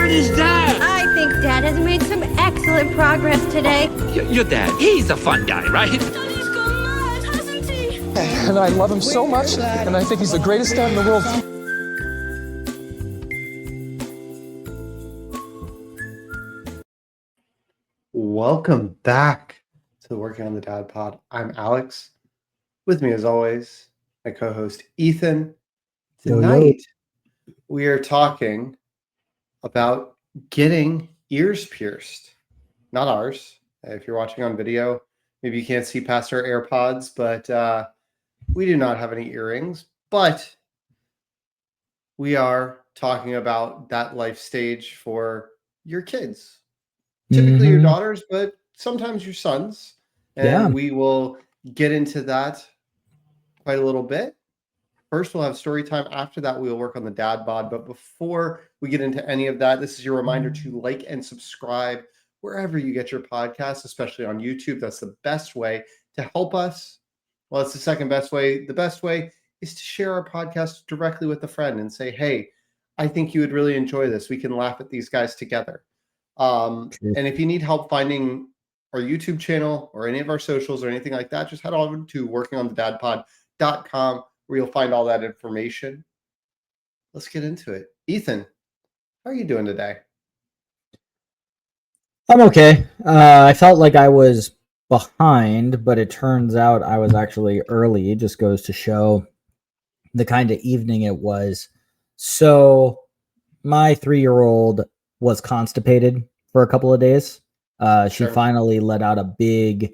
Where is Dad? I think Dad has made some excellent progress today. Your dad, he's a fun guy, right? And I love him so much, and I think he's the greatest dad in the world. Welcome back to the Working on the Dad Pod. I'm Alex. With me, as always, my co-host Ethan. Tonight, we are talking about getting ears pierced. Not ours. If you're watching on video, maybe you can't see past our AirPods, but we do not have any earrings. But we are talking about that life stage for your kids. Typically your daughters, but sometimes your sons. And we will get into that quite a little bit. First, we'll have story time. After that, we will work on the dad bod. But before we get into any of that, this is your reminder to like and subscribe wherever you get your podcasts, especially on YouTube. That's the best way to help us. Well, it's the second best way. The best way is to share our podcast directly with a friend and say, hey, I think you would really enjoy this. We can laugh at these guys together. And if you need help finding our YouTube channel or any of our socials or anything like that, just head over to workingonthedadpod.com where you'll find all that information. Let's get into it. Ethan, how are you doing today? I'm okay. I felt like I was behind, but it turns out I was actually early. It just goes to show the kind of evening it was. So my 3-year-old was constipated for a couple of days. She finally let out a big,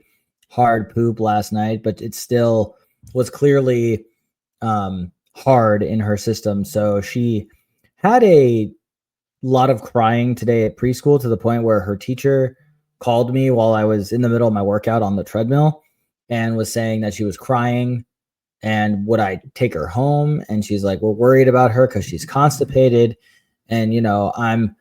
hard poop last night, but it still was clearly hard in her system. So she had a lot of crying today at preschool to the point where her teacher called me while I was in the middle of my workout on the treadmill and was saying that she was crying and would I take her home? And she's like, we're worried about her because she's constipated. And, you know, I'm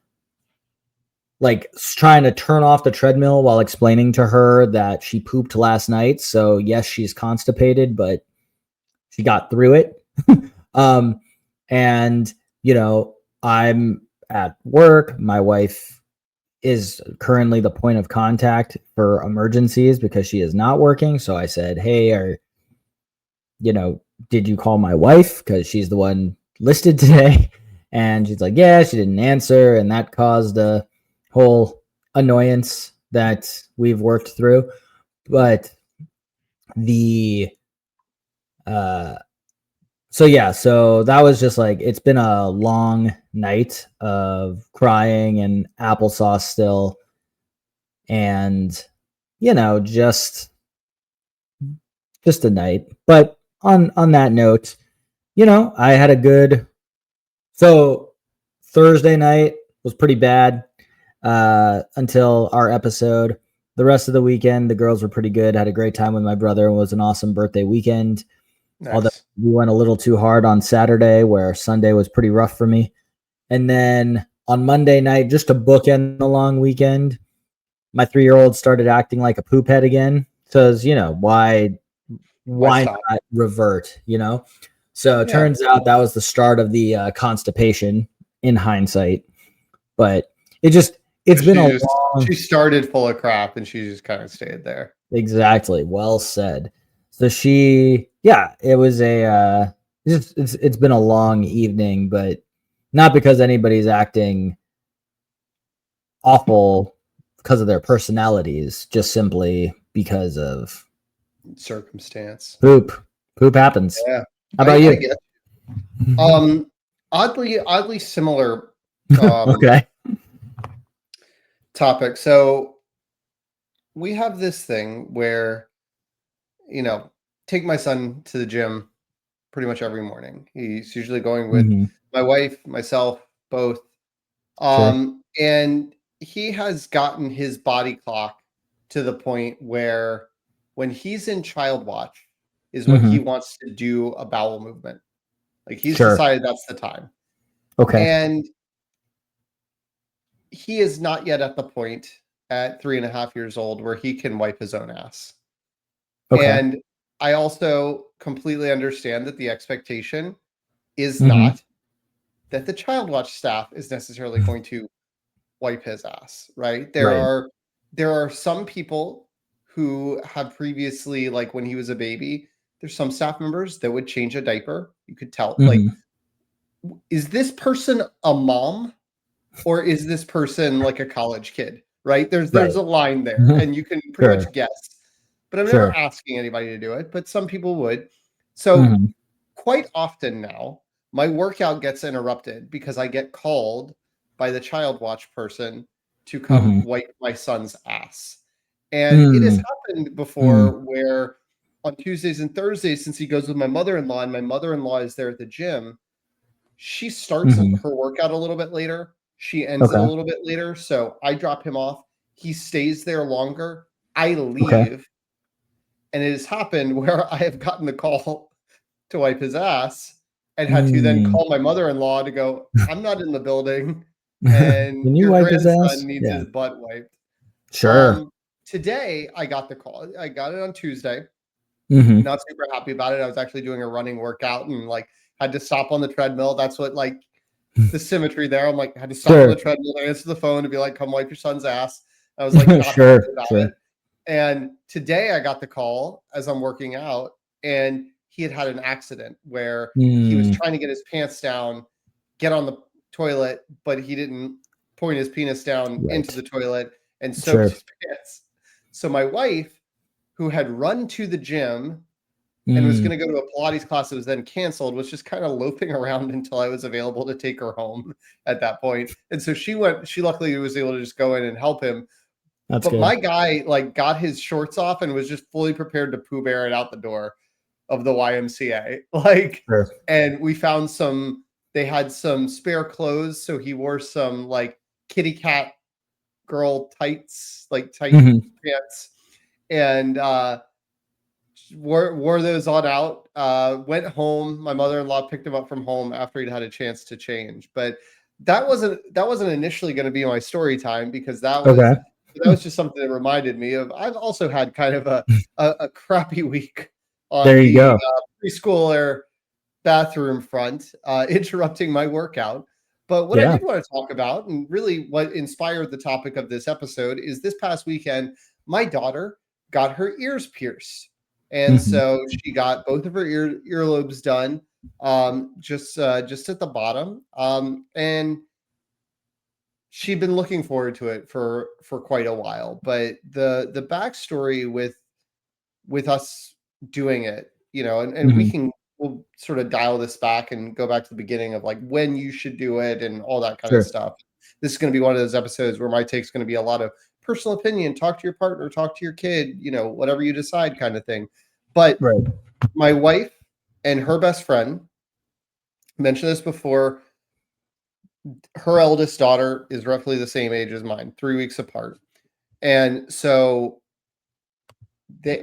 like trying to turn off the treadmill while explaining to her that she pooped last night. So yes, she's constipated, but she got through it. And you know, I'm at work. My wife is currently the point of contact for emergencies because she is not working. So I said, hey, did you call my wife? Because she's the one listed today. And she's like, yeah, she didn't answer. And that caused a whole annoyance that we've worked through. But so that was just like, it's been a long night of crying and applesauce still. And, you know, just a night. But on that note, you know, I had so Thursday night was pretty bad until our episode. The rest of the weekend, the girls were pretty good. Had a great time with my brother. It was an awesome birthday weekend. Nice. Although we went a little too hard on Saturday, where Sunday was pretty rough for me. And then on Monday night, just to bookend the long weekend, my 3-year-old started acting like a poop head again. Because, you know, why not revert, you know? So it turns out that was the start of the constipation in hindsight. But she started full of crap and she just kind of stayed there. Exactly. Well said. So it was it's been a long evening, but not because anybody's acting awful because of their personalities, just simply because of circumstance. Poop happens. Yeah. How about you? Oddly similar. Okay. Topic. So we have this thing where, you know, take my son to the gym pretty much every morning. He's usually going with my wife, myself, both. And he has gotten his body clock to the point where when he's in child watch is when he wants to do a bowel movement. Like he's decided that's the time. Okay. And he is not yet at the point at 3.5 years old where he can wipe his own ass. Okay. And I also completely understand that the expectation is not that the child watch staff is necessarily going to wipe his ass, right? Right. There are some people who have previously, like when he was a baby, there's some staff members that would change a diaper. You could tell, like, Mhm. is this person a mom or is this person like a college kid? Right? There's Right. a line there, and you can pretty Sure. much guess. But I'm never Sure. asking anybody to do it, but some people would. So Mhm. quite often now, my workout gets interrupted because I get called by the child watch person to come Mhm. wipe my son's ass. And it has Mm. happened Mm. before where on Tuesdays and Thursdays, since he goes with my mother-in-law and my mother-in-law is there at the gym, she starts Mhm. her workout a little bit later. She ends it a Okay. little bit later. So I drop him off. He stays there longer. I Okay. leave. And it has happened where I have gotten the call to wipe his ass and had to then Mm. call my mother-in-law to go, I'm not in the building and Can you your wipe his grandson ass? needs Yeah. his butt wiped. Sure. Today I got the call. I got it on Tuesday. Mhm. Not super happy about it. I was actually doing a running workout and like had to stop on the treadmill. That's what like the symmetry there. I'm like, I had to stop on the Sure. treadmill, answer the phone to be like, come wipe your son's ass. I was like, not happy Sure. about Sure. it. And today I got the call as I'm working out, and he had had an accident where he was Mm. trying to get his pants down, get on the toilet, but he didn't point his penis down into Right. the toilet and soaked Sure. his pants. So my wife, who had run to the gym and was Mm. going to go to a Pilates class that was then canceled, was just kind of loafing around until I was available to take her home at that point. And so she luckily was able to just go in and help him. That's But good. my guy like got his shorts off and was just fully prepared to Pooh Bear it out the door of the YMCA. Like, Sure. and we found they had some spare clothes. So he wore some like kitty cat girl tights, like tight Mhm. pants. And wore those on out, went home. My mother-in-law picked him up from home after he'd had a chance to change. But that wasn't initially going to be my story time, because Okay. that was just something that reminded me of I've also had kind of a crappy week There on you the go. preschooler bathroom front, interrupting my workout. But what I Yeah. did want to talk about, and really what inspired the topic of this episode, is this past weekend, my daughter got her ears pierced. And Mhm. so she got both of her earlobes done, just at the bottom. And she'd been looking forward to it for quite a while. But the backstory with us doing it, and Mhm. we'll sort of dial this back and go back to the beginning of like when you should do it and all that kind of Sure. stuff. This is going to be one of those episodes where my take's going to be a lot of personal opinion. Talk to your partner, talk to your kid, whatever you decide, kind of thing. But Right. my wife and her best friend, mentioned this before, her eldest daughter is roughly the same age as mine, 3 weeks apart. And so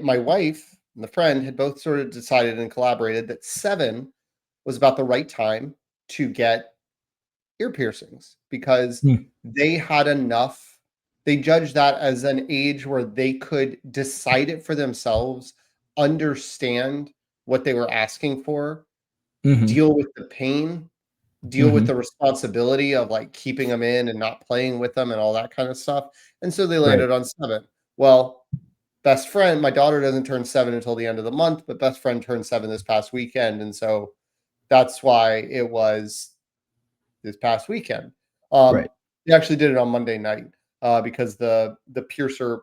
my wife and the friend had both sort of decided and collaborated that 7 was about the right time to get ear piercings, because Mm. they had enough. They judged that as an age where they could decide it for themselves, understand what they were asking for, Mhm. deal with the pain, deal with Mhm. the responsibility of like keeping them in and not playing with them and all that kind of stuff. And so they Right. landed on 7. Well, best friend, my daughter doesn't turn 7 until the end of the month, but best friend turned 7 this past weekend. And so that's why it was this past weekend. Right. They actually did it on Monday night, because the piercer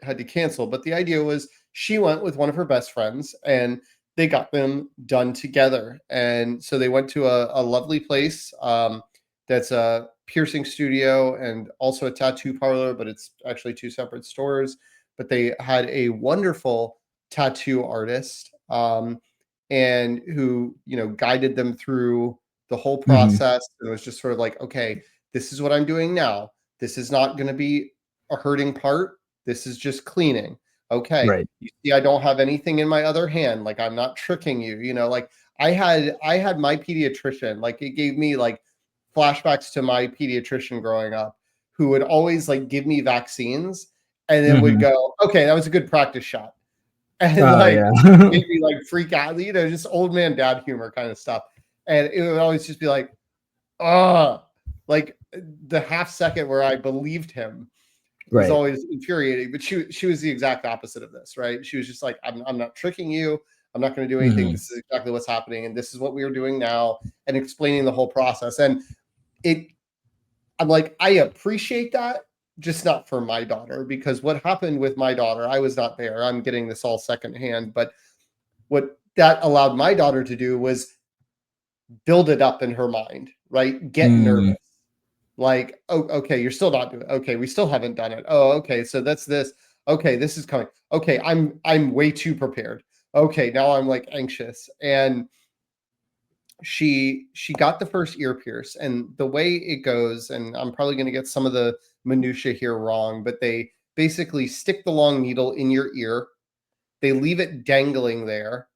had to cancel. But the idea was she went with one of her best friends and they got them done together. And so they went to a lovely place, that's a piercing studio and also a tattoo parlor, but it's actually two separate stores. But they had a wonderful tattoo artist, and who, guided them through the whole Mhm. process. And it was just sort of like, okay, this is what I'm doing now. This is not going to be a hurting part. This is just cleaning. Okay. Right. You see, I don't have anything in my other hand. Like I'm not tricking you, like I had my pediatrician, like it gave me like flashbacks to my pediatrician growing up, who would always like give me vaccines and then would Mhm. go, okay, that was a good practice shot. And Oh, like yeah. made me like freak out, just old man dad humor kind of stuff. And it would always just be like, oh, like the half second where I believed him was Right. always infuriating. But she was the exact opposite of this, right? She was just like, I'm not tricking you. I'm not going to do anything. Mhm. This is exactly what's happening, and this is what we are doing now, and explaining the whole process. And I'm like, I appreciate that, just not for my daughter, because what happened with my daughter, I was not there. I'm getting this all secondhand, but what that allowed my daughter to do was build it up in her mind, right? Get nervous. Like, oh, okay, you're still not doing it. Okay, we still haven't done it. Oh, okay, so that's this. Okay, this is coming. Okay, I'm way too prepared. Okay, now I'm like anxious. And she got the first ear pierce, and the way it goes, and I'm probably going to get some of the minutia here wrong, but they basically stick the long needle in your ear, they leave it dangling there,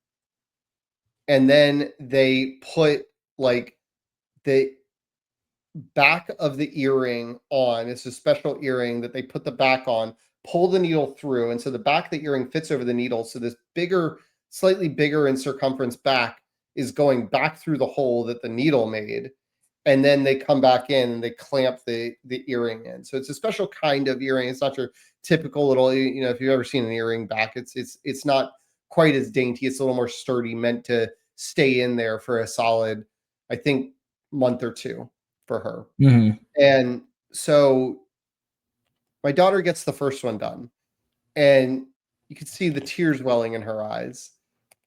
and then they put like the back of the earring on. It's a special earring that they put the back on, pull the needle through, and so the back of the earring fits over the needle, so this bigger, slightly bigger in circumference back is going back through the hole that the needle made, and then they come back in and they clamp the earring in. So it's a special kind of earring. It's not your typical little, if you've ever seen an earring back, it's not quite as dainty. It's a little more sturdy, meant to stay in there for a solid, I think, month or two for her. Mhm. And so my daughter gets the first one done, and you could see the tears welling in her eyes.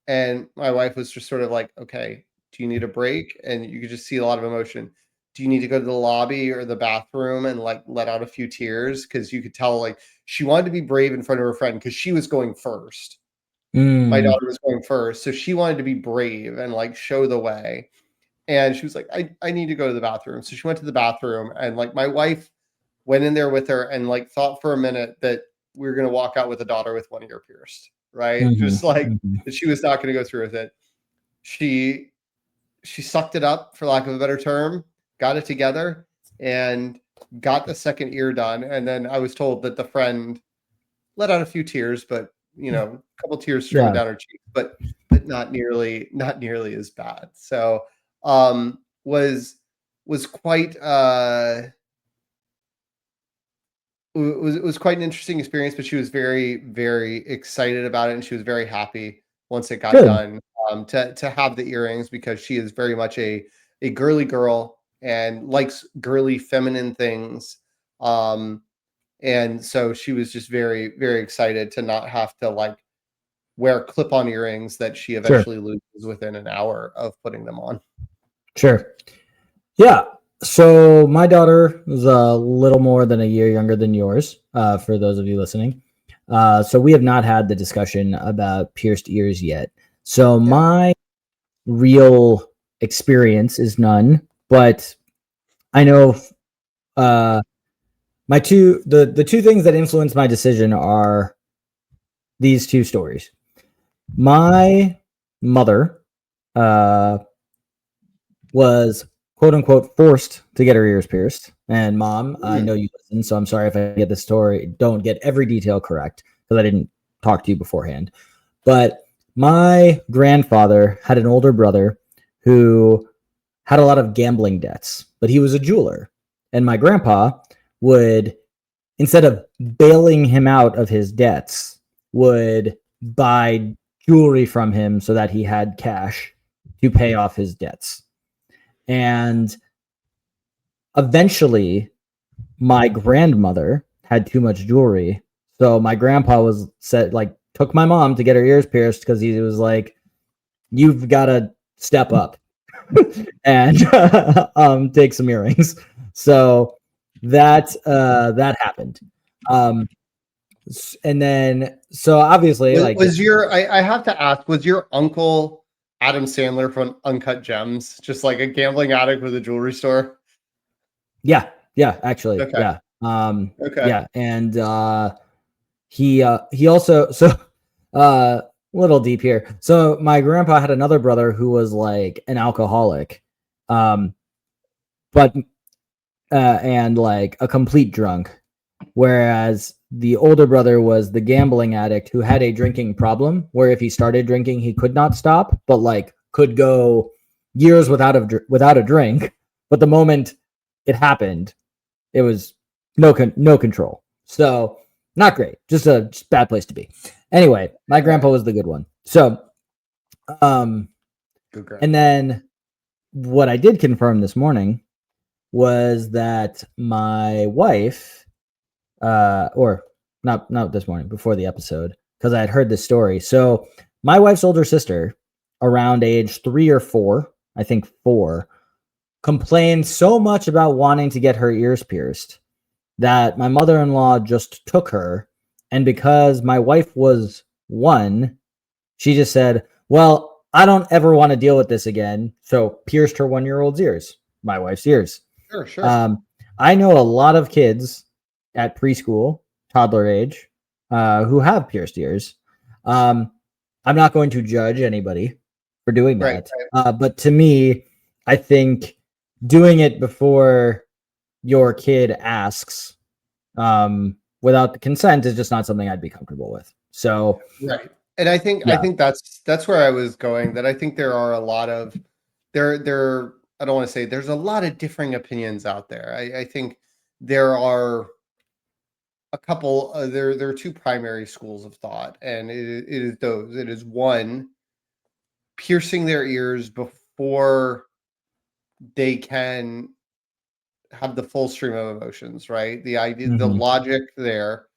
And my wife was just sort of like, okay, do you need a break? And you could just see a lot of emotion. Do you need to go to the lobby or the bathroom and like let out a few tears? Because you could tell like she wanted to be brave in front of her friend because she was going first. My daughter was going first. So she wanted to be brave and like show the way. And she was like, I need to go to the bathroom. So she went to the bathroom, and like my wife went in there with her and like thought for a minute that we were going to walk out with a daughter with one ear pierced, right? Just like that she was not going to go through with it. She sucked it up, for lack of a better term, got it together, and got the second ear done. And then I was told that the friend let out a few tears, but a couple tears streaming down her cheek, but not nearly as bad. So was quite it was quite an interesting experience, but she was very, very excited about it, and she was very happy once it got done, to have the earrings, because she is very much a girly girl and likes girly feminine things. And so she was just very, very excited to not have to like wear clip-on earrings that she eventually loses within an hour of putting them on. Sure. Yeah. So my daughter is a little more than a year younger than yours, for those of you listening. So we have not had the discussion about pierced ears yet. So my real experience is none, but I know my the two things that influence my decision are these two stories. My mother was quote unquote forced to get her ears pierced. And Mom, I know you listen, so I'm sorry if I get the story, don't get every detail correct, because I didn't talk to you beforehand. But my grandfather had an older brother who had a lot of gambling debts, but he was a jeweler. And my grandpa would, instead of bailing him out of his debts, would buy jewelry from him so that he had cash to pay off his debts. And eventually my grandmother had too much jewelry. So my grandpa took my mom to get her ears pierced, because he was like, you've got to step up and take some earrings. So that happened. And then, so obviously, I have to ask, was your uncle Adam Sandler from Uncut Gems just like a gambling addict with a jewelry store? Yeah, actually, okay. Yeah, okay, yeah, and he also, so little deep here. So my grandpa had another brother who was like an alcoholic, but and like a complete drunk, whereas the older brother was the gambling addict who had a drinking problem, where if he started drinking, he could not stop, but like could go years without a drink. But the moment it happened, it was no control. So not great. Just a bad place to be. Anyway, my grandpa was the good one. So, and then what I did confirm this morning was that my wife, or not this morning, before the episode, because I had heard this story. So my wife's older sister, around age 3 or 4, I think 4, complained so much about wanting to get her ears pierced that my mother-in-law just took her. And because my wife was 1, she just said, well, I don't ever want to deal with this again. So pierced her 1-year-old's ears, my wife's ears. Sure. I know a lot of kids at preschool, toddler age, who have pierced ears. I'm not going to judge anybody for doing that. Right. But to me, I think doing it before your kid asks, without the consent, is just not something I'd be comfortable with. So, right. And I think that's where I was going. That I think there are a lot of I don't want to say there's a lot of differing opinions out there. I think there are a couple. There are 2 primary schools of thought, and it is those. It is one, piercing their ears before they can have the full stream of emotions. Right. The idea, the logic there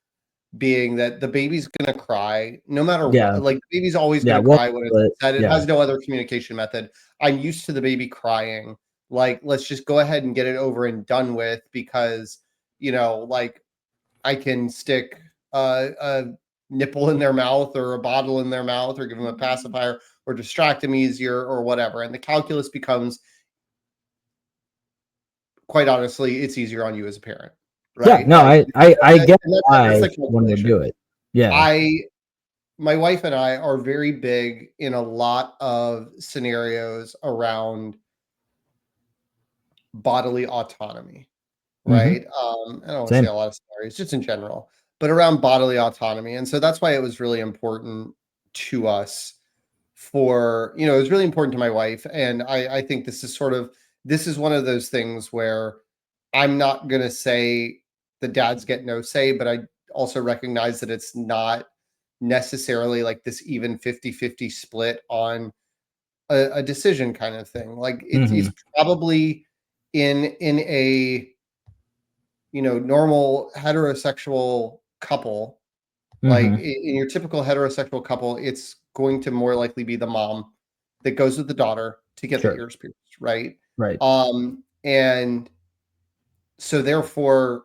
being that the baby's gonna cry no matter what. Like, the baby's always gonna cry when it's said. It has no other communication method. I'm used to the baby crying. Like, let's just go ahead and get it over and done with, because, like, I can stick a nipple in their mouth or a bottle in their mouth or give them a pacifier or distract them easier or whatever. And the calculus becomes, quite honestly, it's easier on you as a parent. Right? Yeah, no, I get why one would do it. Yeah. My wife and I are very big in a lot of scenarios around bodily autonomy, right? I don't want to say a lot of scenarios, just in general, but around bodily autonomy. And so that's why it was really important to us it was really important to my wife. And I think this is one of those things where I'm not going to say the dads get no say, but I also recognize that it's not necessarily like this even 50-50 split on a decision kind of thing. Like, it's probably in a, normal heterosexual couple, like in your typical heterosexual couple, it's going to more likely be the mom that goes with the daughter to get the ears pierced. Right. And so therefore,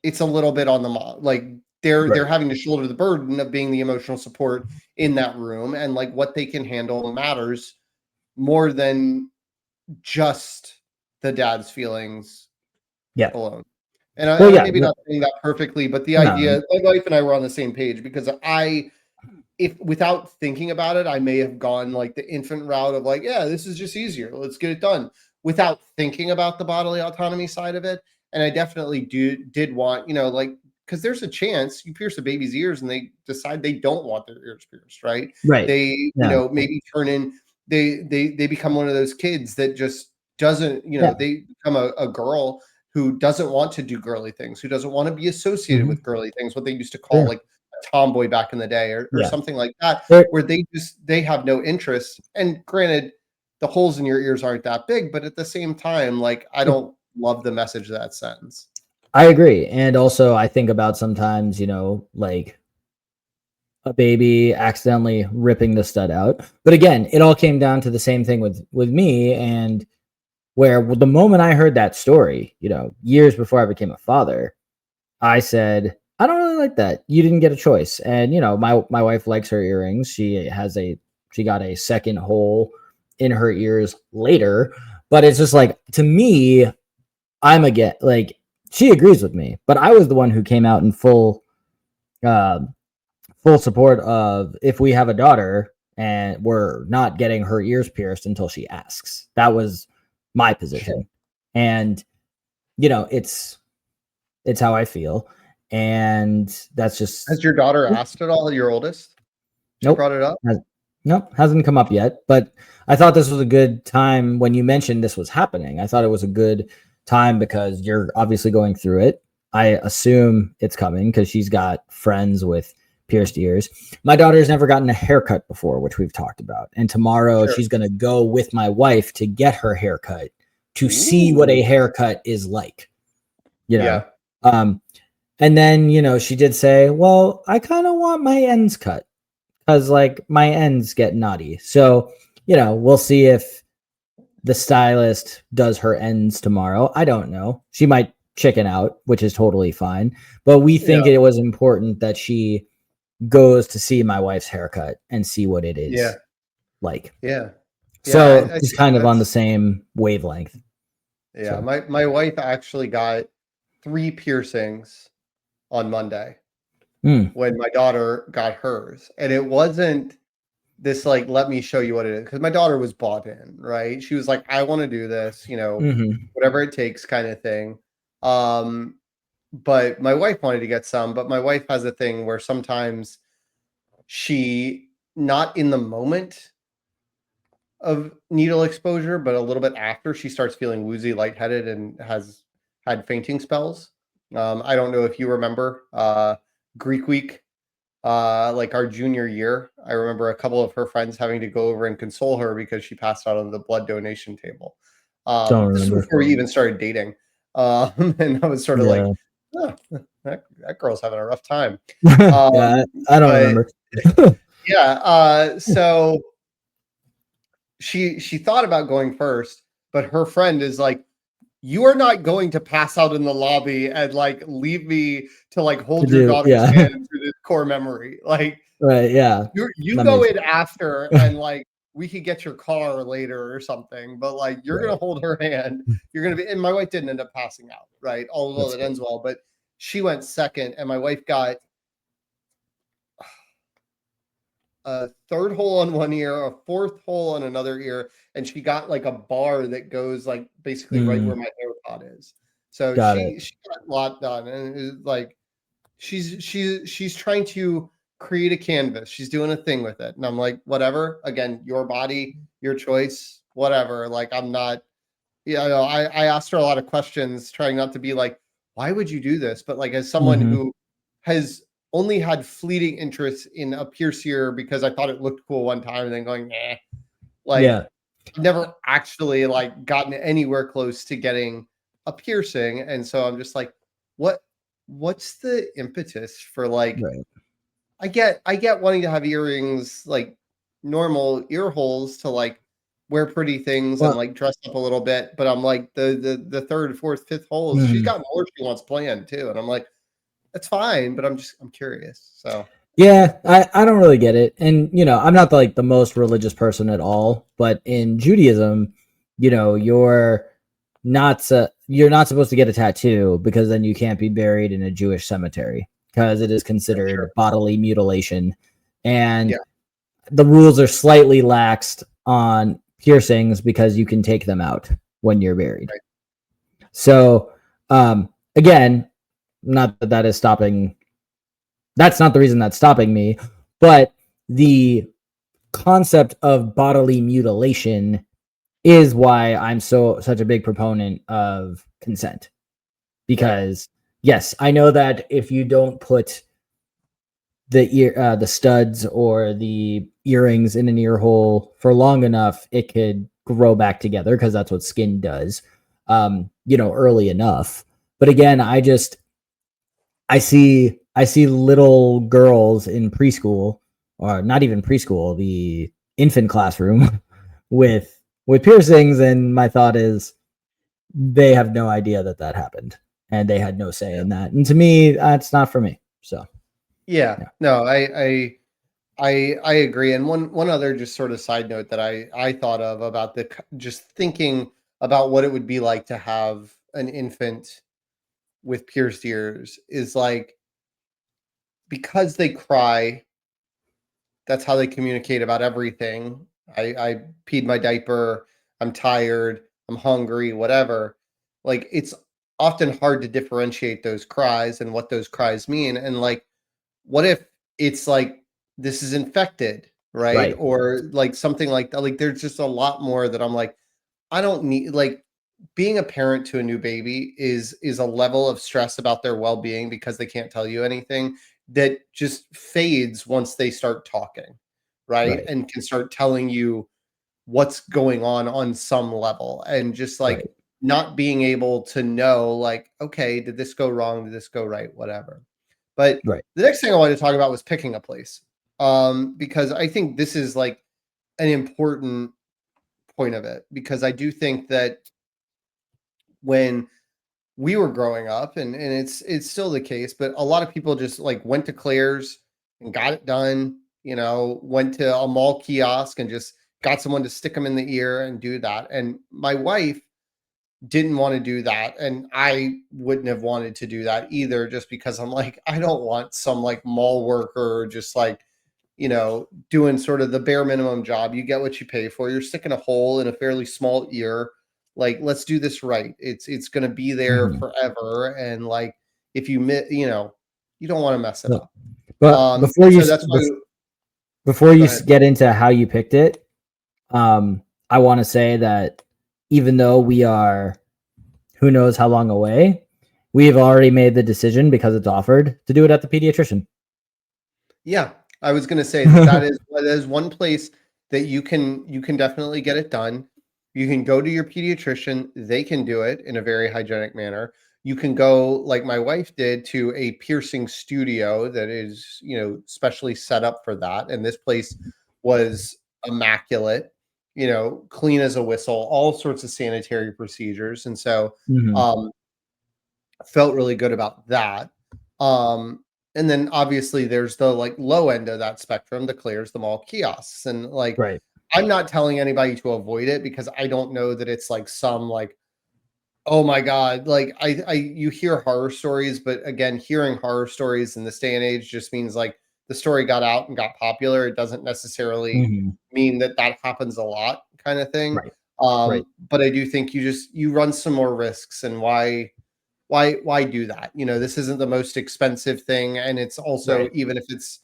it's a little bit on the mom. Like, they're having to shoulder the burden of being the emotional support in that room, and like what they can handle matters more than just the dad's feelings alone. And I'm maybe not saying that perfectly, but the idea, my wife and I were on the same page, because if without thinking about it, I may have gone like the infant route of like, yeah, this is just easier, let's get it done, without thinking about the bodily autonomy side of it. And I definitely did want, like, because there's a chance you pierce a baby's ears and they decide they don't want their ears pierced, right? They, maybe turn in, they become one of those kids that just doesn't, they become a girl who doesn't want to do girly things, who doesn't want to be associated with girly things, what they used to call like a tomboy back in the day, or something like that, where they have no interest. And granted, the holes in your ears aren't that big, but at the same time, like, I don't love the message of that sentence. I agree. And also I think about sometimes, like a baby accidentally ripping the stud out. But again, it all came down to the same thing with me, and where the moment I heard that story, years before I became a father, I said, I don't really like that. You didn't get a choice. And, my wife likes her earrings. She got a second hole in her ears later, but it's just like, to me, like, she agrees with me, but I was the one who came out in full support of, if we have a daughter and we're not getting her ears pierced until she asks. That was my position. And, it's how I feel. And that's just. Has your daughter asked at all, your oldest? She brought it up? Nope, hasn't come up yet. But I thought this was a good time when you mentioned this was happening. I thought it was a good time because you're obviously going through it. I assume it's coming because she's got friends with pierced ears. My daughter's never gotten a haircut before, which we've talked about. And tomorrow she's going to go with my wife to get her haircut to see what a haircut is like, you know? And then, you know, she did say, well, I kind of want my ends cut because like my ends get knotty. So, you know, we'll see if the stylist does her ends tomorrow. I don't know. She might chicken out, which is totally fine. But we think it was important that she goes to see my wife's haircut and see what it is like. So it's kind of on the same wavelength. So. My wife actually got 3 piercings on Monday when my daughter got hers. And it wasn't this like, let me show you what it is. Because my daughter was bought in, right? She was like, I want to do this, you know, whatever it takes kind of thing. But my wife wanted to get some, but my wife has a thing where sometimes she, not in the moment of needle exposure, but a little bit after, she starts feeling woozy, lightheaded, and has had fainting spells. I don't know if you remember Greek week, like our junior year. I remember a couple of her friends having to go over and console her because she passed out on the blood donation table. This was before we even started dating. And I was sort of like, oh, that girl's having a rough time. I don't remember. So she thought about going first, but her friend is like, you are not going to pass out in the lobby and like leave me to like hold your daughter's hand through this core memory. Like, you go in after and like we could get your car later or something, but like you're gonna hold her hand. You're gonna be, and my wife didn't end up passing out, right? Although it ends well, but she went second, and my wife got a 3rd hole on one ear, a 4th hole on another ear, and she got like a bar that goes like basically right where my AirPod is. So she got a lot done, and it was like she's trying to create a canvas. She's doing a thing with it, and I'm like, whatever. Again, your body, your choice, whatever. Like I'm not. Yeah, I asked her a lot of questions, trying not to be like, why would you do this? But like as someone who has only had fleeting interest in a piercer because I thought it looked cool one time and then going, nah. Like never actually like gotten anywhere close to getting a piercing. And so I'm just like, what's the impetus for like I get wanting to have earrings, like normal ear holes to like wear pretty things and like dress up a little bit, but I'm like the 3rd, 4th, 5th holes, she's got more she wants planned too. And I'm like, that's fine, but I'm curious. So I don't really get it. And you know, I'm not like the most religious person at all, but in Judaism, you know, you're not supposed to get a tattoo because then you can't be buried in a Jewish cemetery because it is considered bodily mutilation. And the rules are slightly laxed on piercings because you can take them out when you're buried. So again, not that is stopping. That's not the reason that's stopping me, but the concept of bodily mutilation is why I'm such a big proponent of consent. Because yes, I know that if you don't put the studs or the earrings in an ear hole for long enough, it could grow back together because that's what skin does, you know, early enough. But again, I see little girls in preschool, or not even preschool, the infant classroom with piercings, and my thought is they have no idea that happened and they had no say in that. And to me, that's not for me. So no, I agree. And one other just sort of side note that I thought of about just thinking about what it would be like to have an infant with pierced ears is like, because they cry, that's how they communicate about everything. I peed my diaper, I'm tired, I'm hungry, whatever. Like it's often hard to differentiate those cries and what those cries mean. And like, what if it's like this is infected, right? Or like something like that. Like there's just a lot more that I'm like, I don't need, like being a parent to a new baby is a level of stress about their well-being because they can't tell you anything that just fades once they start talking, right? Right. And can start telling you what's going on some level, and just like Right. not being able to know, like, okay, did this go wrong, did this go right, whatever. But Right. the next thing I wanted to talk about was picking a place, because I think this is like an important point of it, because I do think that when we were growing up, and it's still the case, but a lot of people just like went to Claire's and got it done, went to a mall kiosk and just got someone to stick them in the ear and do that. And my wife didn't want to do that, and I wouldn't have wanted to do that either, just because I'm like, I don't want some like mall worker just like, doing sort of the bare minimum job. You get what you pay for. You're sticking a hole in a fairly small ear. Like, let's do this right. It's going to be there Mhm. forever, and like, if you miss, you don't want to mess it But up. but before And you so that's why. before Go you ahead. get into how you picked it, I want to say that even though we are who knows how long away, we've already made the decision because it's offered to do it at the pediatrician. Yeah, I was going to say that is one place that you can definitely get it done. You can go to your pediatrician; they can do it in a very hygienic manner. You can go, like my wife did, to a piercing studio that is, specially set up for that. And this place was immaculate, clean as a whistle, all sorts of sanitary procedures, and so Mhm. um, felt really good about that. Um, and then obviously there's the like low end of that spectrum, the Claire's, the mall kiosks. And like, Right. I'm not telling anybody to avoid it, because I don't know that it's like some like, oh my God, like you hear horror stories, but again, hearing horror stories in this day and age just means like the story got out and got popular. It doesn't necessarily Mhm. mean that that happens a lot, kind of thing. Right. Right. But I do think you run some more risks. And why do that? This isn't the most expensive thing, and it's also, Right. even if it's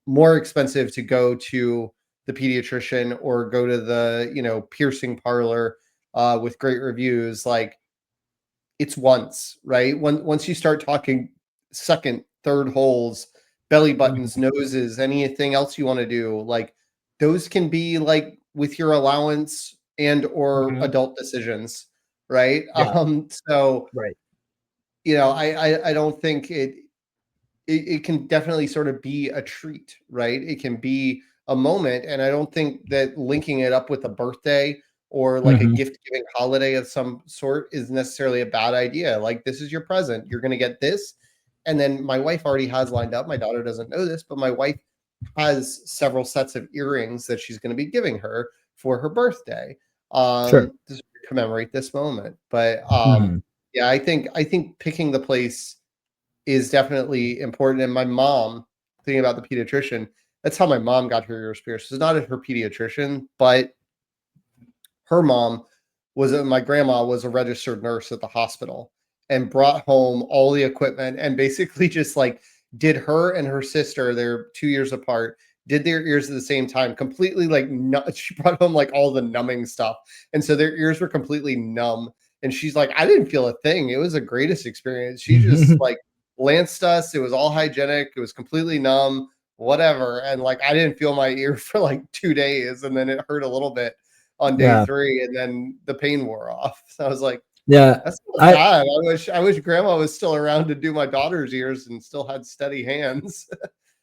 more expensive to go to the pediatrician or go to the, piercing parlor with great reviews, like, it's once, right? Once you start talking second, third holes, belly buttons, Mhm. noses, anything else you want to do, like, those can be like with your allowance and or Mhm. adult decisions, right? Yeah. So Right. I don't think it can definitely sort of be a treat, right? It can be a moment, and I don't think that linking it up with a birthday or like a Mhm. gift giving holiday of some sort is necessarily a bad idea. Like, this is your present. You're going to get this. And then my wife already has lined up. My daughter doesn't know this, but my wife has several sets of earrings that she's going to be giving her for her birthday, Sure. to commemorate this moment. But Mhm. yeah, I think picking the place is definitely important. And my mom, thinking about the pediatrician, that's how my mom got her ears pierced. It's not at her pediatrician, but her mom my grandma was a registered nurse at the hospital, and brought home all the equipment, and basically just like did her and her sister, they're 2 years apart, did their ears at the same time, completely like she brought home like all the numbing stuff. And so their ears were completely numb. And she's like, I didn't feel a thing. It was the greatest experience. She just like lanced us. It was all hygienic. It was completely numb, whatever. And like, I didn't feel my ear for like 2 days. And then it hurt a little bit on day Yeah. 3, and then the pain wore off. So I was like, Yeah. that's not I bad. I wish grandma was still around to do my daughter's ears and still had steady hands.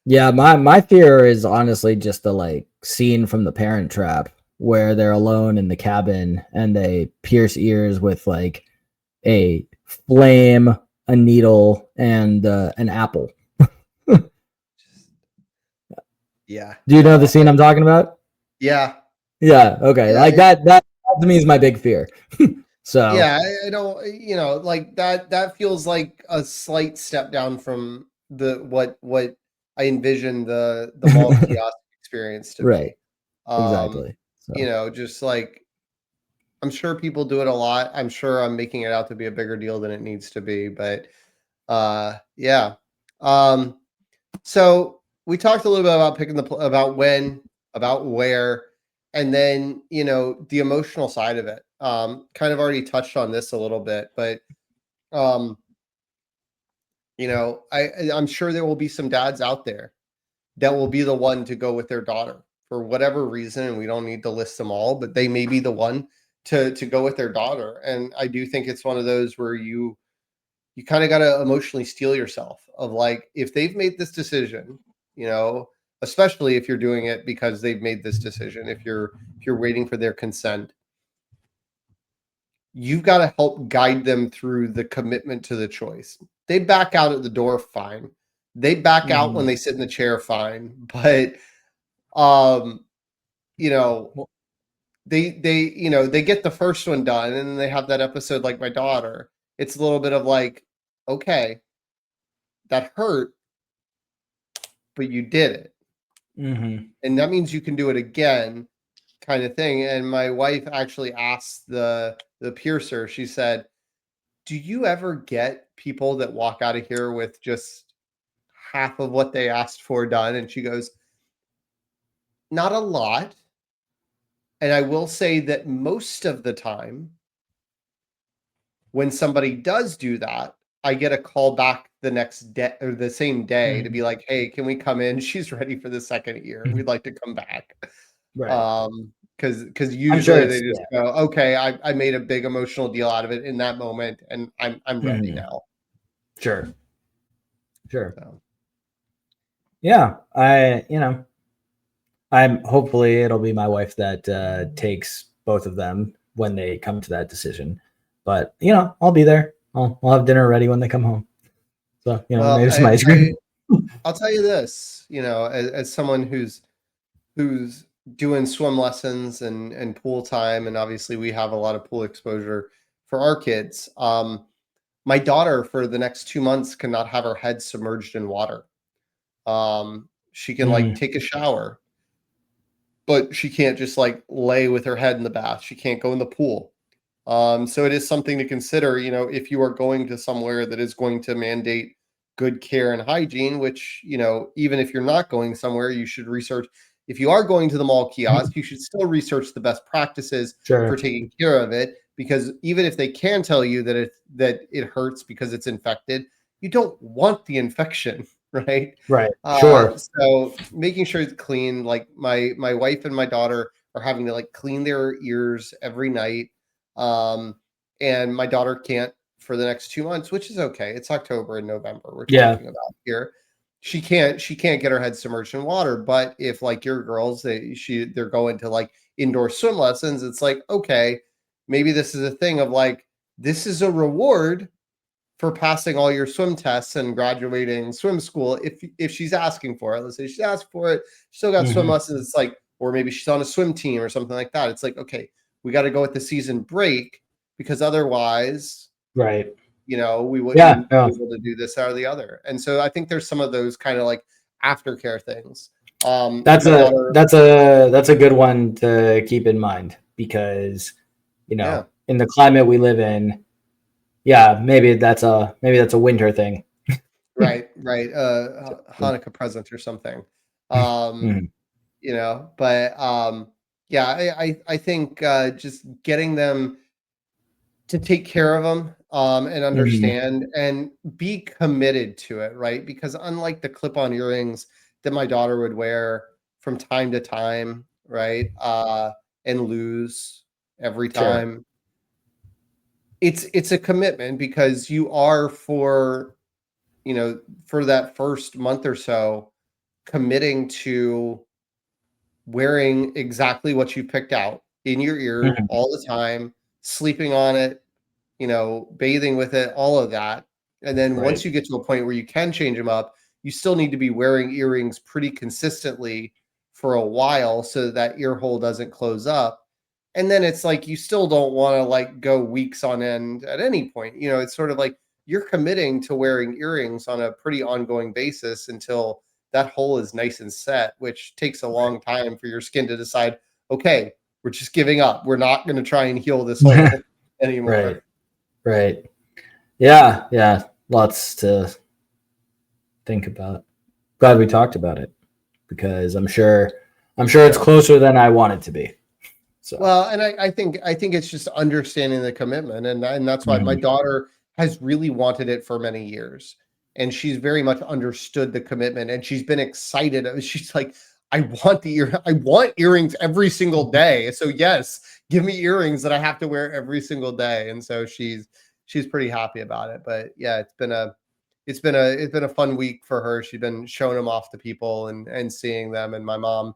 Yeah, my fear is honestly just the like scene from The Parent Trap where they're alone in the cabin and they pierce ears with like a flame, a needle, and an apple. Yeah. Do you know the No. scene I'm talking about? Yeah. Yeah. Okay. Yeah. Like that to me is my big fear. So Yeah. I don't, like that feels like a slight step down from the what I envision the mall kiosk experience to right. be. Um, Exactly. So just like, I'm sure people do it a lot. I'm sure I'm making it out to be a bigger deal than it needs to be, but yeah. Um, so we talked a little bit about picking about when, about where, and then, the emotional side of it. kind of already touched on this a little bit, but I'm sure there will be some dads out there that will be the one to go with their daughter for whatever reason. And we don't need to list them all, but they may be the one to go with their daughter. And I do think it's one of those where you kind of got to emotionally steel yourself of like, if they've made this decision, especially if you're doing it because they've made this decision, if you're waiting for their consent, you've got to help guide them through the commitment to the choice. They back out at the door, fine. They back out when they sit in the chair, fine. But they get the first one done, and then they have that episode like my daughter. It's a little bit of like, okay, that hurt, but you did it. And that means you can do it again, kind of thing. And my wife actually asked the piercer, she said, do you ever get people that walk out of here with just half of what they asked for done? And she goes, not a lot. And I will say that most of the time, when somebody does do that, I get a call back the next day or the same day to be like, hey, can we come in? She's ready for the second year. We'd like to come back. Right. Because usually they just go, okay, I made a big emotional deal out of it in that moment, and I'm ready now. Sure. So. Yeah, I'm hopefully it'll be my wife that takes both of them when they come to that decision. But I'll be there. I'll have dinner ready when they come home. So maybe some ice cream. I'll tell you this, as someone who's doing swim lessons and pool time, and obviously we have a lot of pool exposure for our kids. My daughter for the next 2 months cannot have her head submerged in water. She can like take a shower, but she can't just like lay with her head in the bath. She can't go in the pool. So it is something to consider, if you are going to somewhere that is going to mandate good care and hygiene, which, even if you're not going somewhere, you should research. If you are going to the mall kiosk, you should still research the best practices for taking care of it, because even if they can tell you that it hurts because it's infected, you don't want the infection, right? Right. Sure. So making sure it's clean. Like my wife and my daughter are having to like clean their ears every night. And my daughter can't for the next 2 months, which is okay. It's October and November we're talking about here. She can't get her head submerged in water. But if like your girls, they're going to like indoor swim lessons, it's like, okay, maybe this is a thing of like, this is a reward for passing all your swim tests and graduating swim school. If she's asking for it, let's say she's asked for it, still got swim lessons. It's like, or maybe she's on a swim team or something like that. It's like, okay, we got to go with the season break, because otherwise, right, we wouldn't be able to do this or the other. And so I think there's some of those kind of like aftercare things. That's a good one to keep in mind, because in the climate we live in, maybe that's a winter thing. right. Hanukkah present or something. But I think just getting them to take care of them and understand and be committed to it, right? Because unlike the clip-on earrings that my daughter would wear from time to time, right, and lose every time, it's a commitment, because you are for that first month or so committing to wearing exactly what you picked out in your ear all the time, sleeping on it, bathing with it, all of that. And then once you get to a point where you can change them up, you still need to be wearing earrings pretty consistently for a while so that ear hole doesn't close up. And then it's like, you still don't want to like go weeks on end at any point. It's sort of like you're committing to wearing earrings on a pretty ongoing basis until that hole is nice and set, which takes a long time for your skin to decide, okay, we're just giving up. We're not going to try and heal this hole anymore. Right. Yeah. Lots to think about. Glad we talked about it, because I'm sure it's closer than I want it to be. So Well, and I think it's just understanding the commitment, and that's why my daughter has really wanted it for many years, and she's very much understood the commitment, and she's been excited. She's like, I want earrings every single day. So yes, give me earrings that I have to wear every single day, and so she's pretty happy about it. But yeah, it's been a fun week for her. She's been showing them off to people and seeing them, and my mom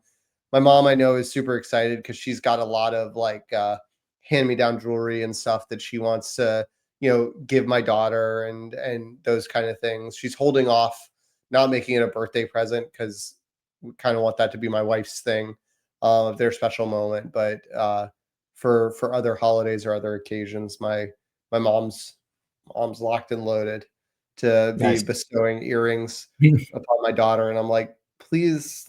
I know is super excited because she's got a lot of like hand me down jewelry and stuff that she wants to, give my daughter and those kind of things. She's holding off not making it a birthday present because we kind of want that to be my wife's thing of their special moment. But for other holidays or other occasions, my mom's locked and loaded to be nice. bestowing earrings upon my daughter. And I'm like, please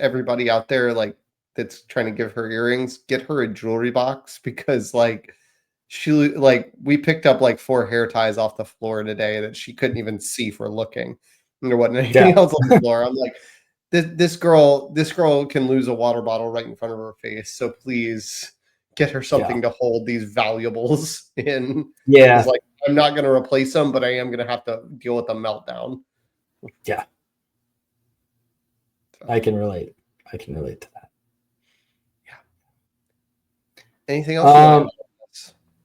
everybody out there like that's trying to give her earrings, get her a jewelry box because like we picked up like 4 hair ties off the floor today that she couldn't even see for looking. And there wasn't anything Yeah. else on the floor. I'm like, this girl can lose a water bottle right in front of her face. So please get her something to hold these valuables in. Yeah. It's like I'm not going to replace them, but I am going to have to deal with a meltdown. Yeah. So, I can relate to that. anything else? You want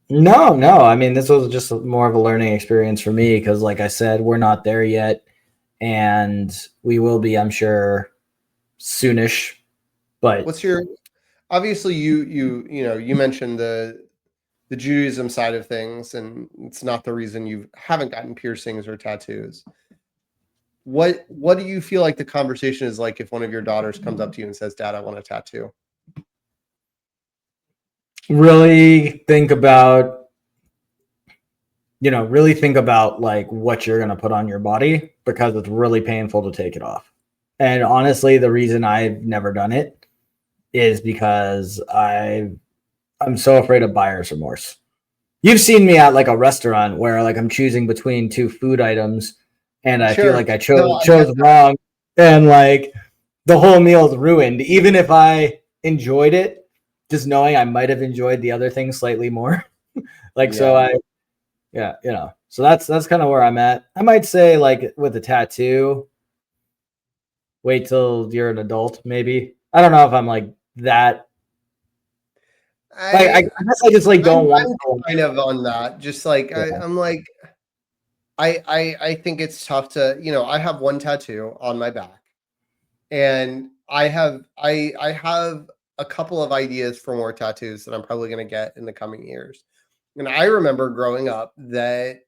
to No. I mean, this was just more of a learning experience for me because, like I said, we're not there yet, and we will be, I'm sure, soonish. But what's your obviously you mentioned the Judaism side of things, and it's not the reason you haven't gotten piercings or tattoos. What do you feel like the conversation is like if one of your daughters comes up to you and says, "Dad, I want a tattoo"? really think about, like what you're going to put on your body because it's really painful to take it off. And honestly, the reason I've never done it is because I'm so afraid of buyer's remorse. You've seen me at like a restaurant where like I'm choosing between 2 food items and I feel Sure. like I No, I get chose that. wrong and like the whole meal is ruined. Even if I enjoyed it, just knowing I might have enjoyed the other thing slightly more. So that's kind of where I'm at. I might say like with a tattoo, wait till you're an adult, maybe. I don't know if I'm like that. I guess I just like don't want I'm kind of on that. Just like I'm like I think it's tough to, I have one tattoo on my back, and I have a couple of ideas for more tattoos that I'm probably going to get in the coming years. And I remember growing up that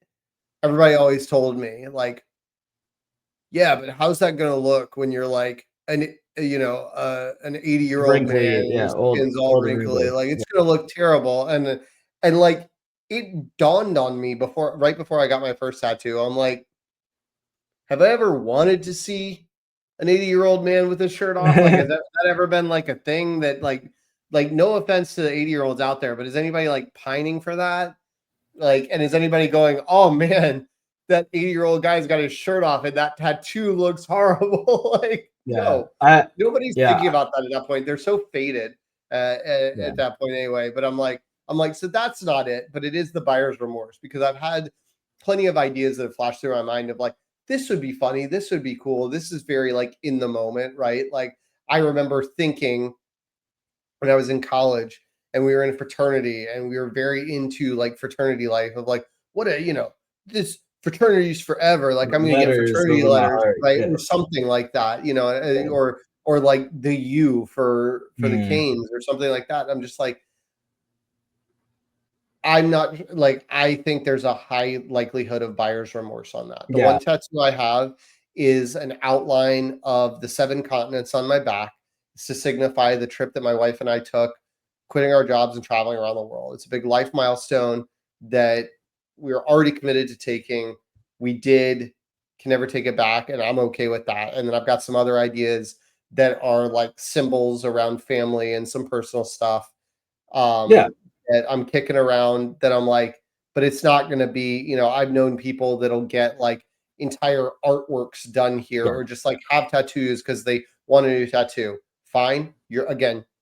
everybody always told me like, yeah, but how's that going to look when you're like an 80-year-old man wrinkly, and yeah, your skin's all old and wrinkly? wrinkly. Like it's going to look terrible. And like it dawned on me right before I got my first tattoo. I'm like, have I ever wanted to see an 80-year-old man with his shirt off? Like, has that ever been like a thing that like no offense to the 80-year-olds out there, but is anybody like pining for that? Like, and is anybody going, oh man, that 80-year-old guy's got his shirt off and that tattoo looks horrible? Like, no, nobody's thinking about that at that point. They're so faded at that point anyway. But I'm like, so that's not it, but it is the buyer's remorse because I've had plenty of ideas that have flashed through my mind of like, this would be funny, this would be cool, this is very like in the moment, right? Like I remember thinking when I was in college and we were in a fraternity and we were very into like fraternity life of like, this fraternity's forever. Like I'm going to get fraternity letters, right? Or something like that, or like the U for the Canes or something like that. I'm just like, I'm not like, I think there's a high likelihood of buyer's remorse on that. The one tattoo I have is an outline of the 7 continents on my back. It's to signify the trip that my wife and I took, quitting our jobs and traveling around the world. It's a big life milestone that we were already committed to taking. We can never take it back, and I'm okay with that. And then I've got some other ideas that are like symbols around family and some personal stuff. That I'm kicking around that I'm like, but it's not going to be, I've known people that'll get like entire artworks done here or just like have tattoos because they want a new tattoo. Fine.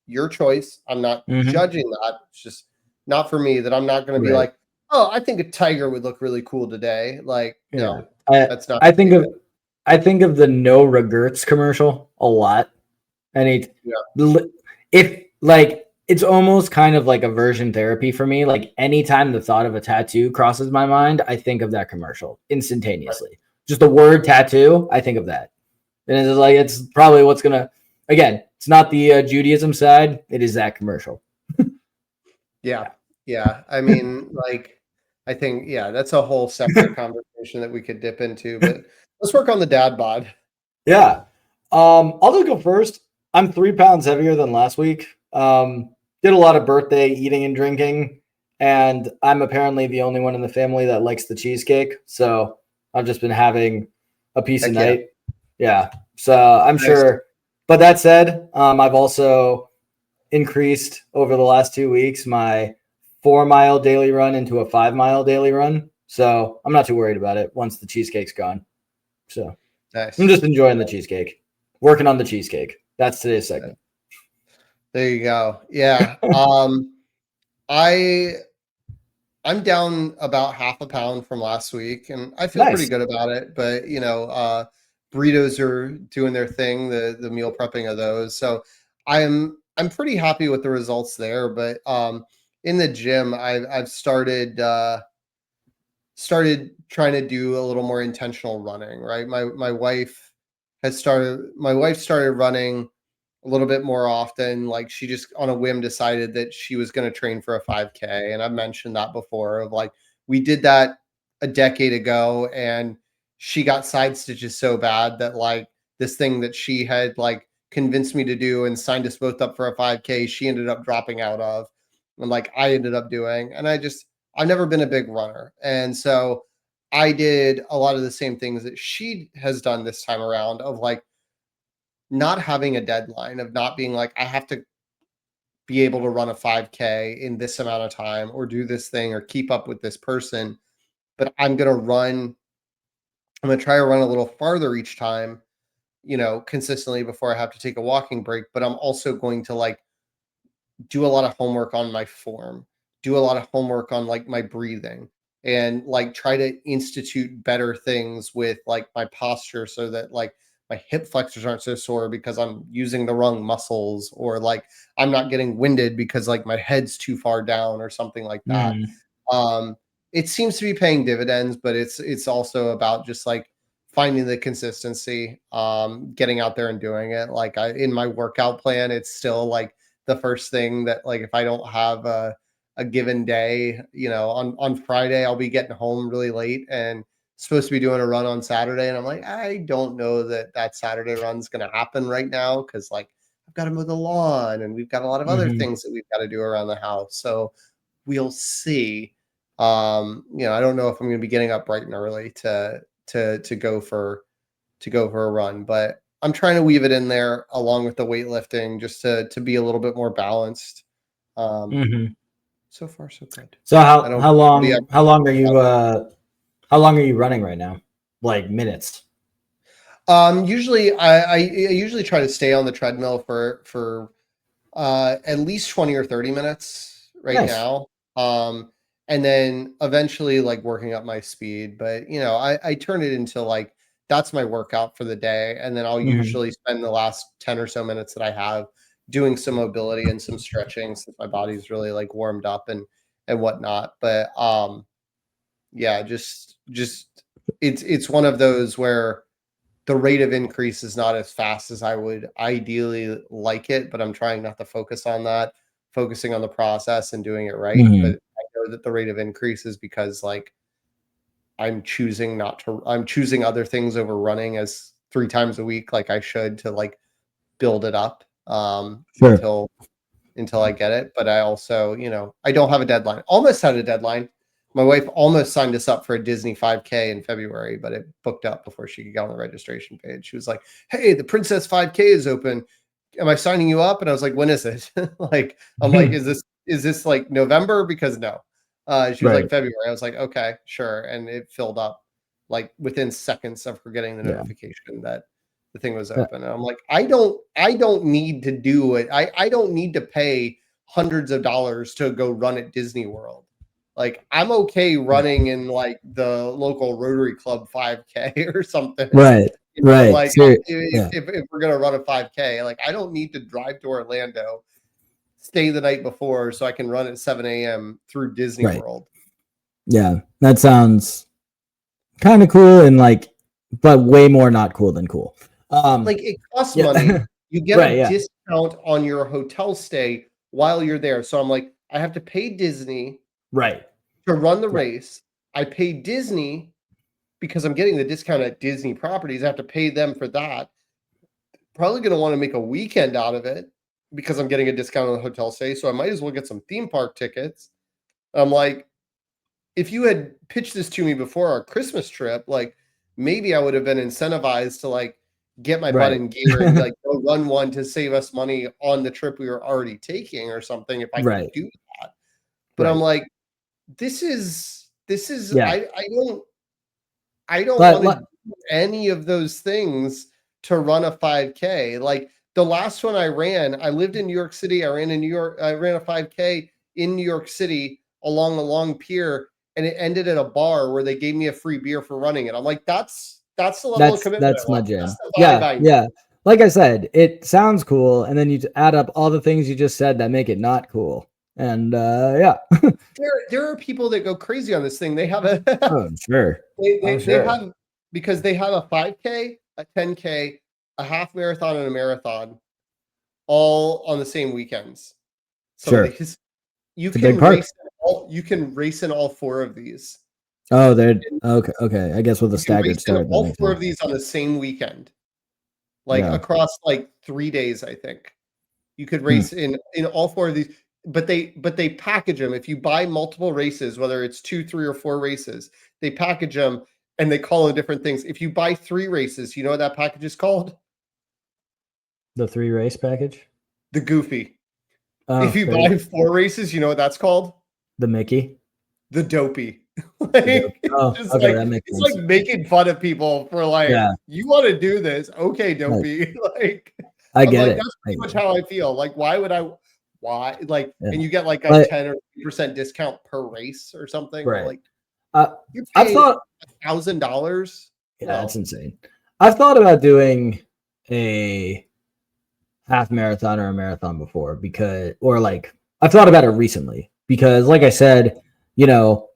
your choice. I'm not judging that. It's just not for me that I'm not going to be like, oh, I think a tiger would look really cool today. Like, no, that's not. I think of the no regrets commercial a lot. And if like, it's almost kind of like aversion therapy for me. Like anytime the thought of a tattoo crosses my mind, I think of that commercial instantaneously. Right. Just the word tattoo, I think of that. And it's like, it's probably what's going to, again, it's not the Judaism side. It is that commercial. Yeah. I mean, like, I think, that's a whole separate conversation that we could dip into, but let's work on the dad bod. Yeah. I'll just go first. I'm 3 pounds heavier than last week. Did a lot of birthday eating and drinking, and I'm apparently the only one in the family that likes the cheesecake. So I've just been having a piece a night. Yeah. So I'm sure. But that said, I've also increased over the last 2 weeks my 4-mile daily run into a 5-mile daily run. So I'm not too worried about it once the cheesecake's gone. So I'm just enjoying the cheesecake, working on the cheesecake. That's today's segment. There you go. Yeah. I'm down about half a pound from last week, and I feel pretty good about it. But burritos are doing their thing, the meal prepping of those. So I'm pretty happy with the results there. But in the gym, I've started trying to do a little more intentional running. Right, my wife started running a little bit more often. Like she just on a whim decided that she was going to train for a 5K. And I've mentioned that before of like, we did that a decade ago and she got side stitches so bad that like this thing that she had like convinced me to do and signed us both up for a 5K, she ended up dropping out of, and like I ended up doing. And I've never been a big runner. And so I did a lot of the same things that she has done this time around of like, not having a deadline, of not being like, I have to be able to run a 5K in this amount of time or do this thing or keep up with this person, but I'm going to try to run a little farther each time, consistently before I have to take a walking break. But I'm also going to like do a lot of homework on my form, do a lot of homework on like my breathing, and like try to institute better things with like my posture so that like my hip flexors aren't so sore because I'm using the wrong muscles, or like I'm not getting winded because like my head's too far down or something like that. It seems to be paying dividends, but it's also about just like finding the consistency, getting out there and doing it. Like in my workout plan, it's still like the first thing that like if I don't have a given day, on Friday I'll be getting home really late and supposed to be doing a run on Saturday, and I'm like, I don't know that Saturday run's going to happen right now because like I've got to mow the lawn and we've got a lot of other things that we've got to do around the house. So we'll see. I don't know if I'm going to be getting up bright and early to go for a run, but I'm trying to weave it in there along with the weightlifting just to be a little bit more balanced. So far so good. So how long are you running right now? Like minutes? Usually I usually try to stay on the treadmill for at least 20 or 30 minutes right now. And then eventually like working up my speed, but I turn it into like, that's my workout for the day. And then I'll usually spend the last 10 or so minutes that I have doing some mobility and some stretching since my body's really like warmed up and whatnot. But just it's one of those where the rate of increase is not as fast as I would ideally like it, but I'm trying not to focus on that, focusing on the process and doing it right. But I know that the rate of increase is because like I'm choosing other things over running as 3 times a week like I should to like build it up until I get it. But I also, I don't have a deadline. Almost had a deadline. My wife almost signed us up for a Disney 5K in February, but it booked up before she could get on the registration page. She was like, "Hey, the Princess 5K is open. Am I signing you up?" And I was like, "When is it?" Like, I'm like, "Is this like November?" Because no. She was like, "February." I was like, "Okay, sure." And it filled up like within seconds of her getting the notification that the thing was open. And I'm like, I don't need to do it. I don't need to pay hundreds of dollars to go run at Disney World. Like, I'm okay running in like the local Rotary Club 5K or something. Right. You know, Right. like Sure. if we're gonna run a 5K, like I don't need to drive to Orlando, stay the night before so I can run at 7 a.m. through Disney World. Yeah, that sounds kind of cool and like, but way more not cool than cool. Like it costs money. You get Right, a yeah. discount on your hotel stay while you're there. So I'm like, I have to pay Disney Right. to run the race. I pay Disney because I'm getting the discount at Disney properties. I have to pay them for that. Probably going to want to make a weekend out of it because I'm getting a discount on the hotel stay. So I might as well get some theme park tickets. I'm like, if you had pitched this to me before our Christmas trip, like maybe I would have been incentivized to like get my butt in gear and like go run one to save us money on the trip we were already taking or something if I could do that. But I'm like, this is I don't want to do any of those things to run a 5K. Like the last one I ran, I lived in New York City. I ran a 5K in New York City along a long pier, and it ended at a bar where they gave me a free beer for running it. I'm like, that's the level of commitment. That's my jam. Yeah. Like I said, it sounds cool, and then you add up all the things you just said that make it not cool. And there are people that go crazy on this thing. They have a sure. They have, because they have a 5K, a 10K, a half marathon, and a marathon all on the same weekends. So you can race in all four of these. Oh, they're okay. I guess with a staggered start. All four of these on the same weekend. Like across like 3 days, I think. You could race in all four of these. But they package them. If you buy multiple races, whether it's 2, 3, or 4 races, they package them and they call them different things. If you buy 3 races, you know what that package is called? The 3 race package? The Goofy. If you buy 4 races, you know what that's called? The Mickey. The Dopey. That makes sense. Like making fun of people for like, you want to do this? Okay, Dopey. Like I get it. That's pretty much how I feel. Like, why would I? Why? Like, and you get like a 10 or 20% discount per race or something. Right. Like, I've thought $1,000. Yeah, that's insane. I've thought about doing a half marathon or a marathon before I've thought about it recently because, like I said, you know,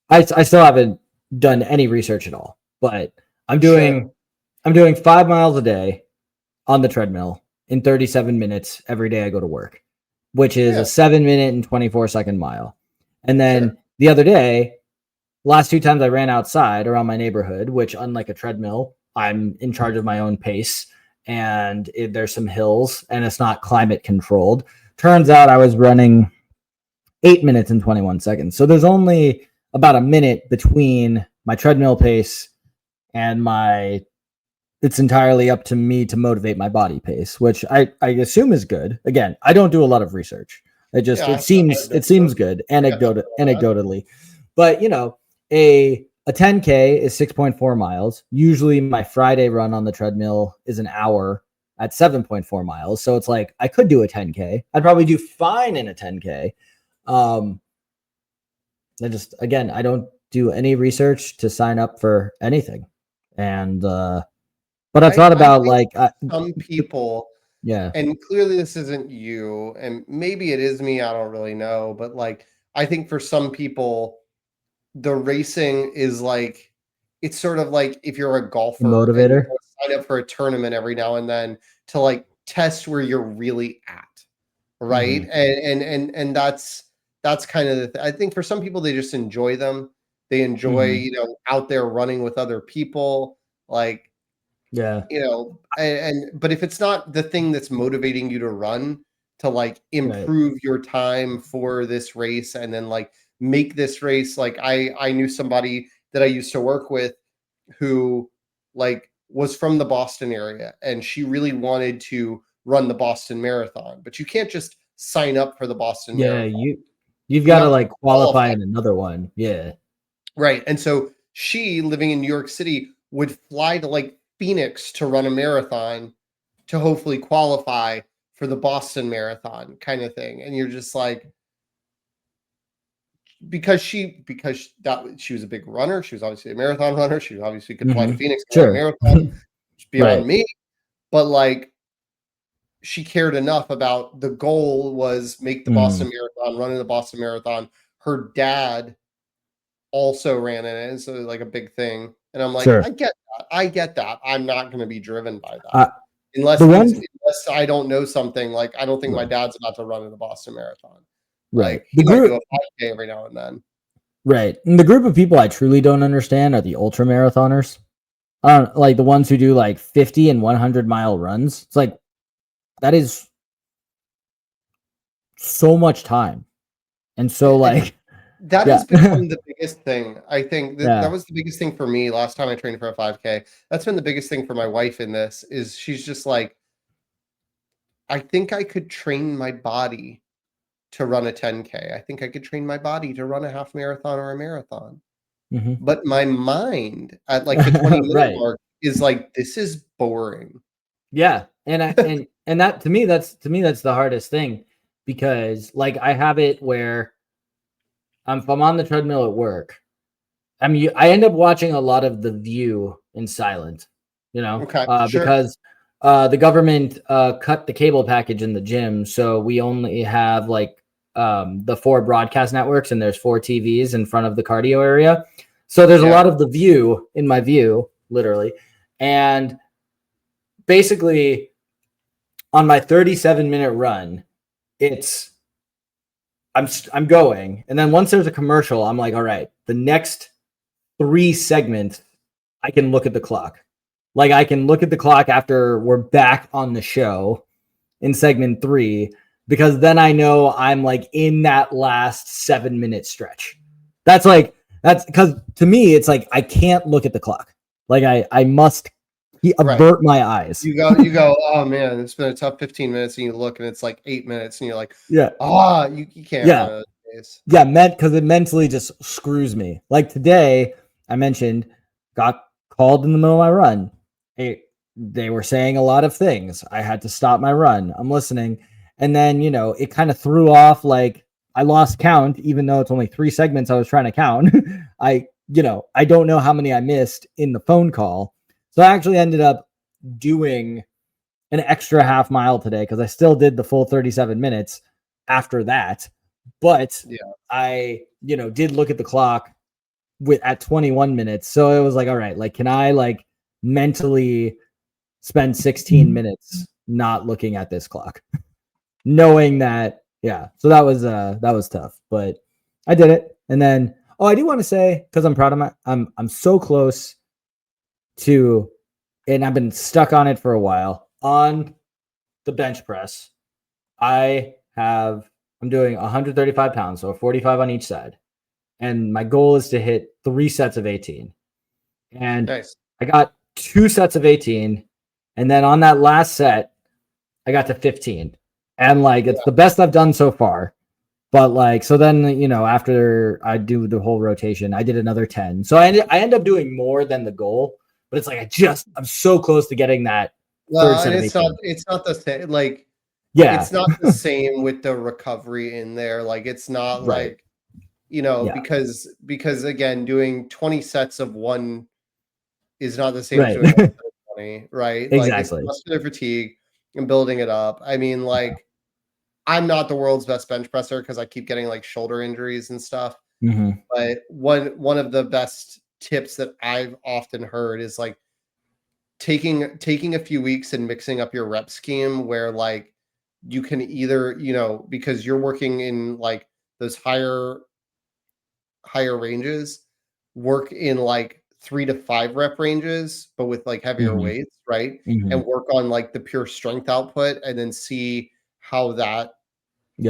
I still haven't done any research at all, but I'm doing 5 miles a day on the treadmill in 37 minutes every day I go to work, which is a 7-minute and 24-second mile. And then the other day, last 2 times I ran outside around my neighborhood, which unlike a treadmill, I'm in charge of my own pace and there's some hills and it's not climate controlled. Turns out I was running 8 minutes and 21 seconds. So there's only about a minute between my treadmill pace and it's entirely up to me to motivate my body pace, which I assume is good. Again, I don't do a lot of research. It seems good anecdotally, but you know, a 10K is 6.4 miles. Usually my Friday run on the treadmill is an hour at 7.4 miles. So it's like, I could do a 10K. I'd probably do fine in a 10K. I don't do any research to sign up for anything. And, but I've thought about some people, and clearly this isn't you, and maybe it is me, I don't really know, but like, I think for some people, the racing is like, it's sort of like if you're a golfer, motivator, and you sign up for a tournament every now and then to like test where you're really at, right? Mm-hmm. And that's kind of I think for some people they just enjoy them. They enjoy, you know, out there running with other people, like, you know, but if it's not the thing that's motivating you to run, to like improve your time for this race and then like make this race, like I knew somebody that I used to work with who like was from the Boston area and she really wanted to run the Boston Marathon, but you can't just sign up for the Boston Marathon. You've got to like qualify in another one. Yeah. Right. And so she, living in New York City, would fly to like Phoenix to run a marathon to hopefully qualify for the Boston Marathon kind of thing. And you're just like, because she was a big runner. She was obviously a marathon runner. She obviously could fly to Phoenix and run a marathon. It's beyond me. But like, she cared enough about the goal was make the Boston Marathon, running the Boston Marathon. Her dad also ran in it. And so like a big thing. And I'm like, I get that. I'm not going to be driven by that. Unless I don't know something. Like, I don't think my dad's about to run in the Boston Marathon. Right. Like, he might do a 5K every now and then. Right. And the group of people I truly don't understand are the ultra marathoners. Like the ones who do like 50 and 100-mile runs. It's like, that is so much time. And so like that has become the biggest thing. I think that was the biggest thing for me last time I trained for a 5K. That's been the biggest thing for my wife in this, is she's just like, I think I could train my body to run a 10K. I think I could train my body to run a half marathon or a marathon. But my mind at like the 20-minute mark is like, this is boring. Yeah. And that to me that's the hardest thing, because like I have it where if I'm on the treadmill at work, I mean, I end up watching a lot of The View in silent, because the government cut the cable package in the gym, so we only have like the 4 broadcast networks, and there's 4 TVs in front of the cardio area. So there's a lot of The View in my view, literally. And basically on my 37-minute run, I'm going. And then once there's a commercial, I'm like, all right, the next 3 segments, I can look at the clock. Like I can look at the clock after we're back on the show in segment 3, because then I know I'm like in that last 7-minute stretch. That's because to me, it's like, I can't look at the clock. Like I must avert my eyes. You go, oh man, it's been a tough 15 minutes, and you look and it's like 8 minutes, and you're like, you can't run those days. Because it mentally just screws me. Like today, I mentioned, got called in the middle of my run. They were saying a lot of things. I had to stop my run. I'm listening. And then, it kind of threw off, like I lost count, even though it's only 3 segments I was trying to count. I don't know how many I missed in the phone call. So I actually ended up doing an extra half mile today, because I still did the full 37 minutes after that. But I, did look at the clock at 21 minutes. So it was like, all right, like, can I like mentally spend 16 minutes not looking at this clock, knowing that, so that was tough, but I did it. And then, I do want to say, because I'm proud of I'm so close to, and I've been stuck on it for a while, on the bench press. I'm doing 135 pounds, so 45 on each side. And my goal is to hit 3 sets of 18. And nice. I got 2 sets of 18. And then on that last set, I got to 15. And like, it's the best I've done so far. But like, so then, after I do the whole rotation, I did another 10. So I end up doing more than the goal. But it's like, I'm so close to getting that. Well, and it's not the same. Like, it's not the same with the recovery in there. Like, it's not like, because again, doing 20 sets of one is not the same as doing 1 set of 20, right? Exactly. Like, it's muscular fatigue and building it up. I mean, like, I'm not the world's best bench presser because I keep getting like shoulder injuries and stuff. But one of the best tips that I've often heard is like taking a few weeks and mixing up your rep scheme, where like you can either, because you're working in like those higher ranges, work in like 3 to 5 rep ranges, but with like heavier weights, right? And work on like the pure strength output, and then see how that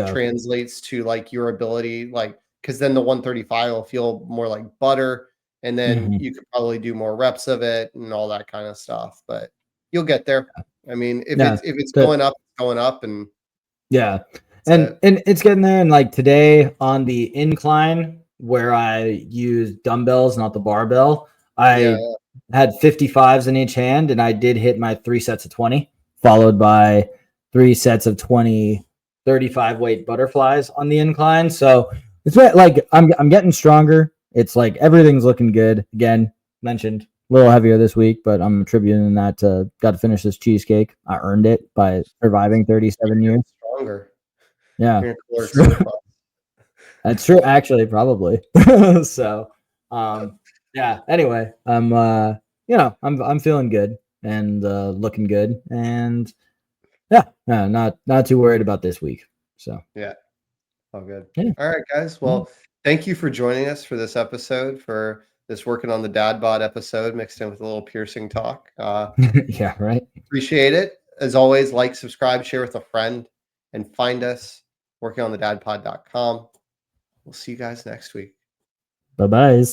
translates to like your ability, like, because then the 135 will feel more like butter, and then you could probably do more reps of it and all that kind of stuff. But you'll get there. I mean, if it's going up, it's going up, and and it's getting there. And like today on the incline, where I use dumbbells, not the barbell, I had 55s in each hand, and I did hit my 3 sets of 20, followed by 3 sets of 20 35 weight butterflies on the incline. So it's like I'm getting stronger. It's like everything's looking good. Again, mentioned a little heavier this week, but I'm attributing that to got to finish this cheesecake. I earned it by surviving 37 years. Stronger. Yeah, You're gonna caloric true. surplus. That's true. Actually, probably. So, yeah. Anyway, I'm feeling good and looking good, and yeah, not too worried about this week. So Yeah. All good. Yeah. All right, guys. Well, thank you for joining us for this episode, for this working on the dad bod episode mixed in with a little piercing talk. yeah, right. Appreciate it. As always, like, subscribe, share with a friend, and find us workingondadpod.com. We'll see you guys next week. Bye-bye.